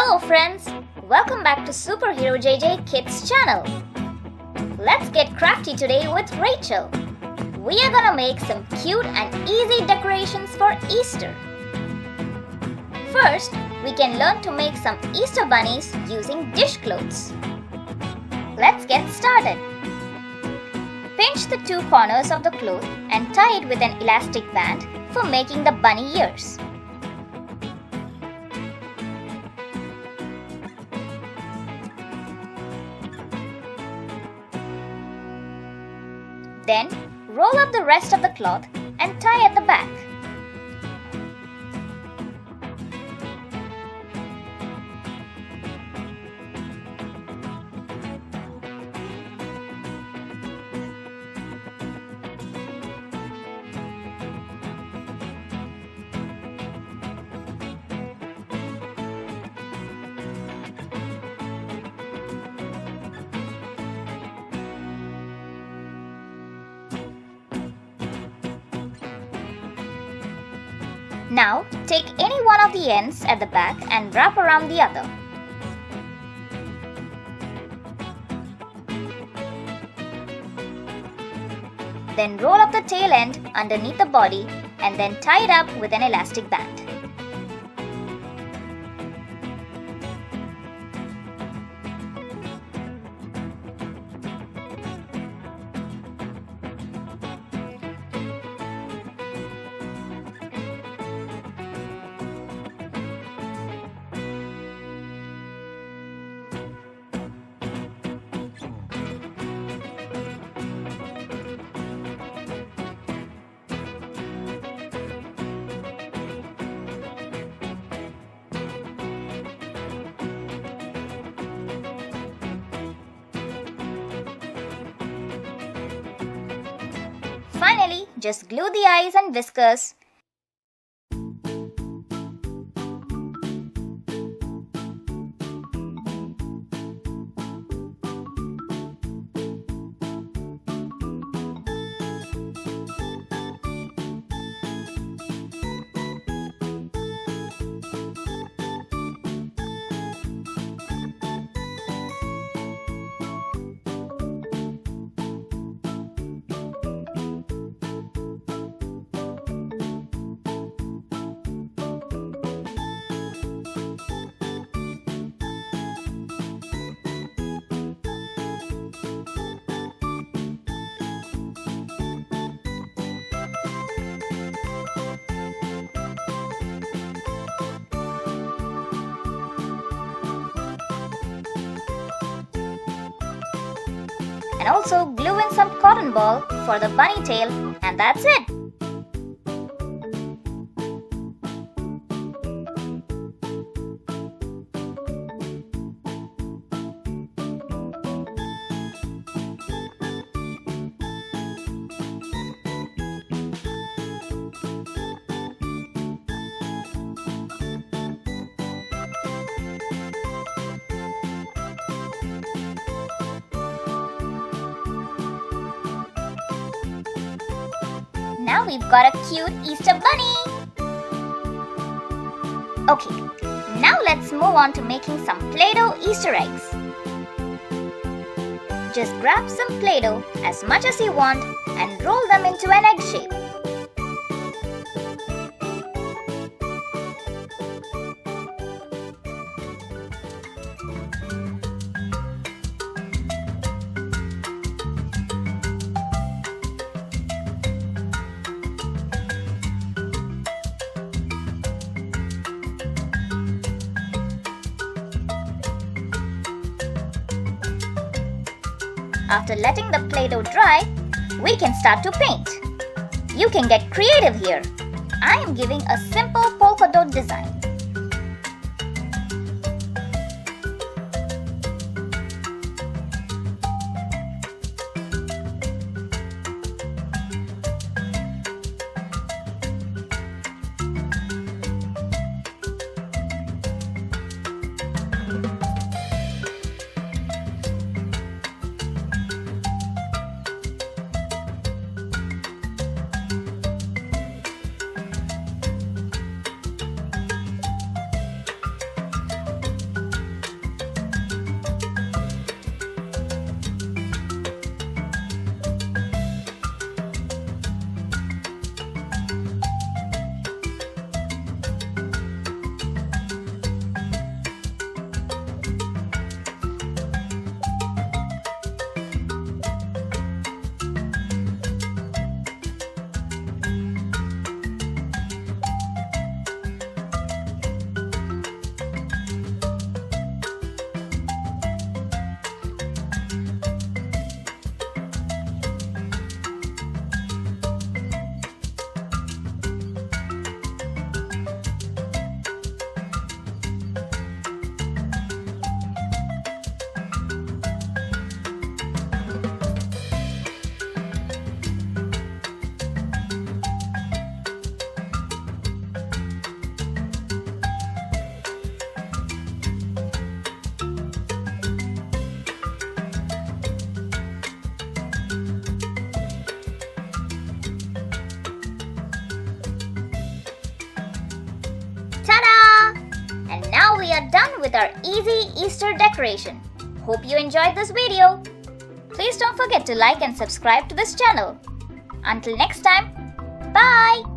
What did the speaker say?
Hello friends! Welcome back to superherojjkids channel. Let's get crafty today with Rachel. We are gonna make some cute and easy decorations for Easter. First, we can learn to make some Easter bunnies using dishcloths. Let's get started. Pinch the two corners of the cloth and tie it with an elastic band for making the bunny ears. Then, roll up the rest of the cloth and tie at the back. Now, take any one of the ends at the back and wrap around the other. Then roll up the tail end underneath the body and then tie it up with an elastic band. Finally, just glue the eyes and whiskers. And also glue in some cotton ball for the bunny tail, and that's it. Now we've got a cute Easter bunny! Okay, now let's move on to making some play-doh Easter eggs. Just grab some play-doh as much as you want and roll them into an egg shape. After letting the play-doh dry, we can start to paint. You can get creative here. I am giving a simple polka dot design. are done with our easy Easter decoration. Hope you enjoyed this video. Please don't forget to like and subscribe to this channel. Until next time, bye!